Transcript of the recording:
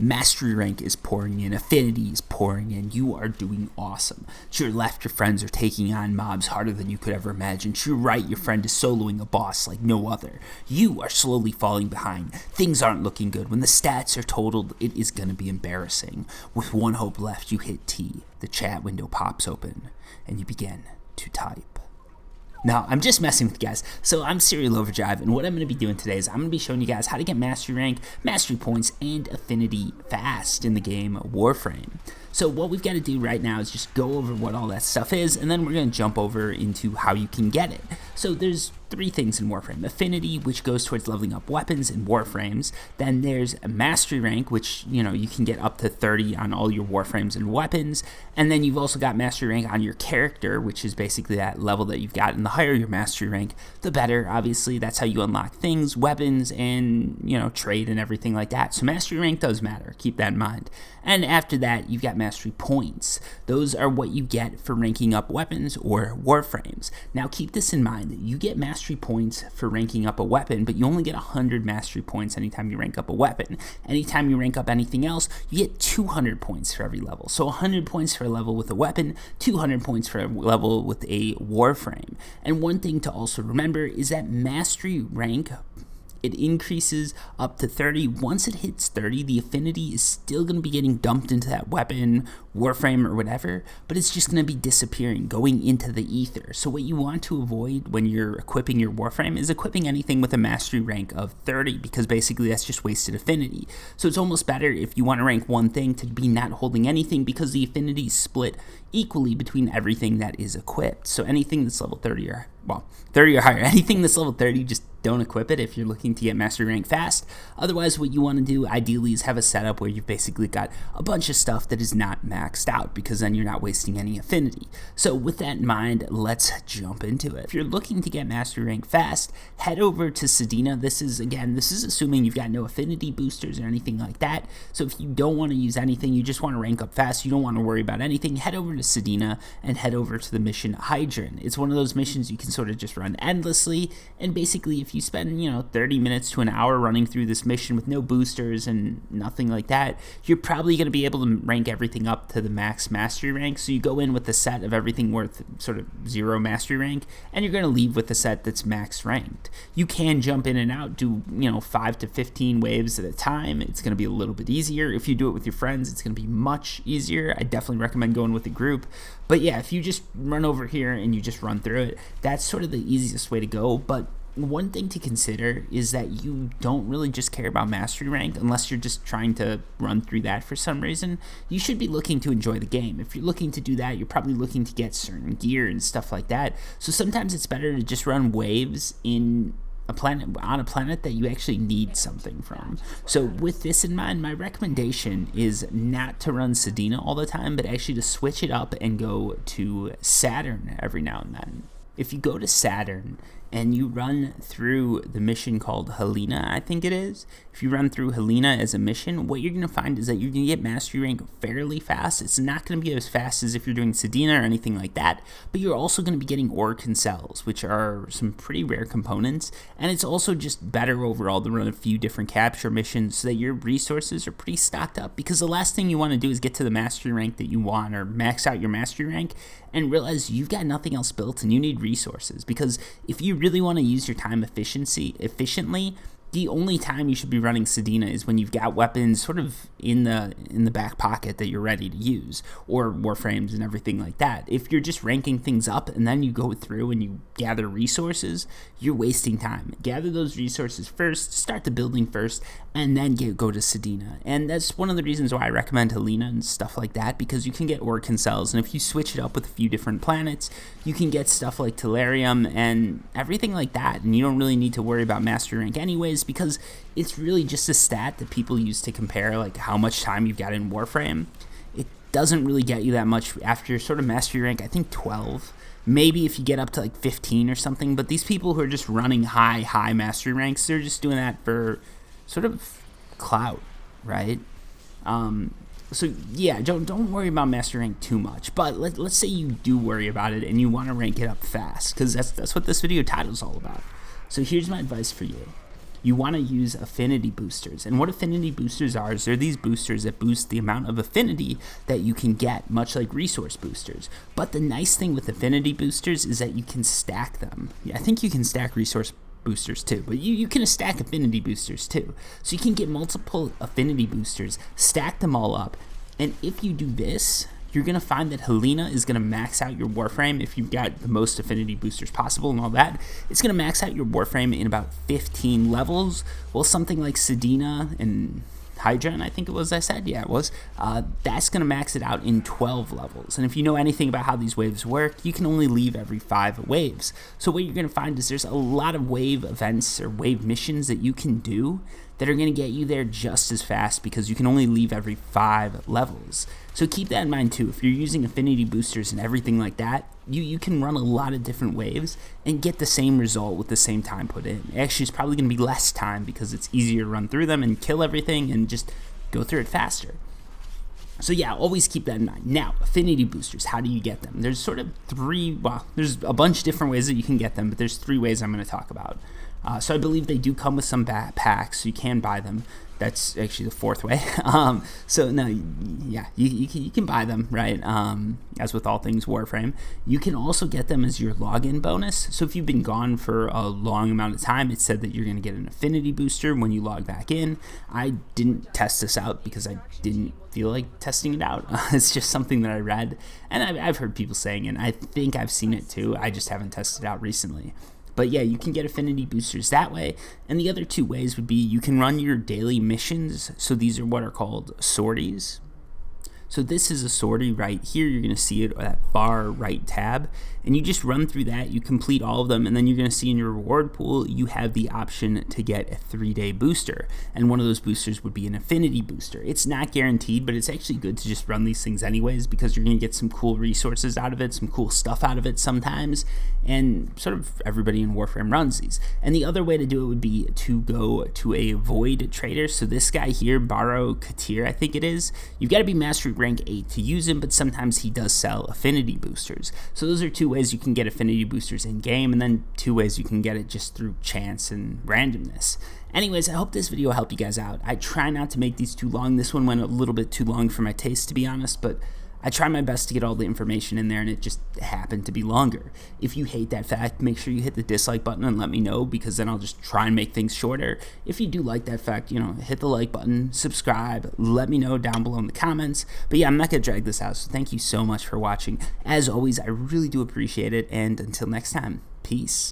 Mastery rank is pouring in, Affinity is pouring in, you are doing awesome. To your left, your friends are taking on mobs harder than you could ever imagine. To your right, your friend is soloing a boss like no other. You are slowly falling behind. Things aren't looking good. When the stats are totaled, it is going to be embarrassing. With one hope left, you hit T. The chat window pops open, and you begin to type. Now, I'm just messing with you guys, so I'm Serial Overdrive, and what I'm going to be doing today is I'm going to be showing you guys how to get Mastery Rank, Mastery Points, and Affinity fast in the game Warframe. So what we've got to do right now is just go over what all that stuff is, and then we're going to jump over into how you can get it. So there's three things in Warframe. Affinity, which goes towards leveling up weapons and Warframes. Then there's a Mastery Rank, which, you know, you can get up to 30 on all your Warframes and weapons. And then you've also got Mastery Rank on your character, which is basically that level that you've got. And the higher your Mastery Rank, the better. Obviously, that's how you unlock things, weapons, and, you know, trade and everything like that. So Mastery Rank does matter. Keep that in mind. And after that, you've got Mastery Points. Those are what you get for ranking up weapons or Warframes. Now, keep this in mind. You get Mastery Points for ranking up a weapon, but you only get 100 Mastery Points anytime you rank up a weapon. Anytime you rank up anything else, you get 200 points for every level. So 100 points for a level with a weapon, 200 points for a level with a Warframe. And one thing to also remember is that Mastery Rank, it increases up to 30. Once it hits 30, the Affinity is still going to be getting dumped into that weapon, Warframe, or whatever, but it's just going to be disappearing, going into the ether. So what you want to avoid when you're equipping your Warframe is equipping anything with a Mastery Rank of 30, because basically that's just wasted Affinity. So it's almost better if you want to rank one thing to be not holding anything, because the Affinity is split equally between everything that is equipped. So anything that's level 30 or, well, 30 or higher, anything that's level 30, just don't equip it if you're looking to get Mastery Rank fast. Otherwise, what you want to do ideally is have a setup where you've basically got a bunch of stuff that is not maxed out, because then you're not wasting any Affinity. So with that in mind, let's jump into it. If you're looking to get Mastery Rank fast, head over to Sedina. This is assuming you've got no Affinity boosters or anything like that. So if you don't want to use anything, you just want to rank up fast, you don't want to worry about anything, head over to Sedina and head over to the mission Hydrant. It's one of those missions you can sort of just run endlessly, and basically if you spend, 30 minutes to an hour running through this mission with no boosters and nothing like that, you're probably going to be able to rank everything up to the max Mastery Rank. So you go in with a set of everything worth sort of 0 Mastery Rank, and you're going to leave with a set that's max ranked. You can jump in and out, do 5 to 15 waves at a time. It's going to be a little bit easier. If you do it with your friends, it's going to be much easier. I definitely recommend going with a group. But yeah, if you just run over here and you just run through it, that's sort of the easiest way to go. But one thing to consider is that you don't really just care about Mastery Rank unless you're just trying to run through that for some reason. You should be looking to enjoy the game. If you're looking to do that, you're probably looking to get certain gear and stuff like that. So sometimes it's better to just run waves on a planet that you actually need something from. So with this in mind, my recommendation is not to run Sedina all the time, but actually to switch it up and go to Saturn every now and then. If you go to Saturn and you run through the mission called Helena, I think it is. If you run through Helena as a mission, what you're going to find is that you're going to get Mastery Rank fairly fast. It's not going to be as fast as if you're doing Sedina or anything like that, but you're also going to be getting ore cells, which are some pretty rare components, and it's also just better overall to run a few different capture missions so that your resources are pretty stocked up, because the last thing you want to do is get to the Mastery Rank that you want, or max out your Mastery Rank, and realize you've got nothing else built and you need resources. Because if you really want to use your time efficiently, the only time you should be running Sedina is when you've got weapons sort of in the back pocket that you're ready to use, or Warframes and everything like that. If you're just ranking things up and then you go through and you gather resources, you're wasting time. Gather those resources first, start the building first, and then go to Sedina. And that's one of the reasons why I recommend Helena and stuff like that, because you can get ore cells, and if you switch it up with a few different planets, you can get stuff like Tellurium and everything like that, and you don't really need to worry about Mastery Rank anyways, because it's really just a stat that people use to compare like how much time you've got in Warframe. It doesn't really get you that much after sort of Mastery Rank, I think 12. Maybe if you get up to like 15 or something, but these people who are just running high Mastery Ranks, they're just doing that for sort of clout, right? So yeah, don't worry about Mastery Rank too much, but let's say you do worry about it and you want to rank it up fast, because that's what this video title is all about. So here's my advice for you. you want to use affinity boosters. And what affinity boosters are is they're these boosters that boost the amount of affinity that you can get, much like resource boosters. But the nice thing with affinity boosters is that you can stack them. I think you can stack resource boosters too, but you can stack affinity boosters too. So you can get multiple affinity boosters, stack them all up, and if you do this, you're going to find that Helena is going to max out your Warframe if you've got the most affinity boosters possible and all that. It's going to max out your Warframe in about 15 levels, while something like Sedina and Hydra, and I think it was, I said, yeah, it was, that's going to max it out in 12 levels. And if you know anything about how these waves work, you can only leave every 5 waves. So what you're going to find is there's a lot of wave events or wave missions that you can do that are going to get you there just as fast because you can only leave every 5 levels. So keep that in mind too. If you're using affinity boosters and everything like that, you can run a lot of different waves and get the same result with the same time put in. Actually, it's probably going to be less time because it's easier to run through them and kill everything and just go through it faster. So yeah, always keep that in mind. Now, affinity boosters, how do you get them? There's sort of there's a bunch of different ways that you can get them, but there's 3 ways I'm going to talk about. So I believe they do come with some packs, so you can buy them. That's actually the 4th way. So no, yeah, you can buy them, right? As with all things Warframe. You can also get them as your login bonus. So if you've been gone for a long amount of time, it said that you're going to get an affinity booster when you log back in. I didn't test this out because I didn't feel like testing it out. It's just something that I read, and I've heard people saying it, and I think I've seen it too. I just haven't tested it out recently. But yeah, you can get affinity boosters that way. And the other 2 ways would be you can run your daily missions. So these are what are called sorties. So this is a sortie right here. You're going to see it at that far right tab. And you just run through that. You complete all of them. And then you're going to see in your reward pool, you have the option to get a 3-day booster. And one of those boosters would be an affinity booster. It's not guaranteed, but it's actually good to just run these things anyways because you're going to get some cool resources out of it, some cool stuff out of it sometimes. And sort of everybody in Warframe runs these. And the other way to do it would be to go to a void trader. So this guy here, Baro Katir, I think it is. You've got to be Mastery Rank 8 to use him, but sometimes he does sell affinity boosters. So those are 2 ways you can get affinity boosters in game, and then 2 ways you can get it just through chance and randomness. Anyways, I hope this video helped you guys out. I try not to make these too long. This one went a little bit too long for my taste, to be honest, but I try my best to get all the information in there, and it just happened to be longer. If you hate that fact, make sure you hit the dislike button and let me know, because then I'll just try and make things shorter. If you do like that fact, hit the like button, subscribe, let me know down below in the comments. But yeah, I'm not going to drag this out, so thank you so much for watching. As always, I really do appreciate it, and until next time, peace.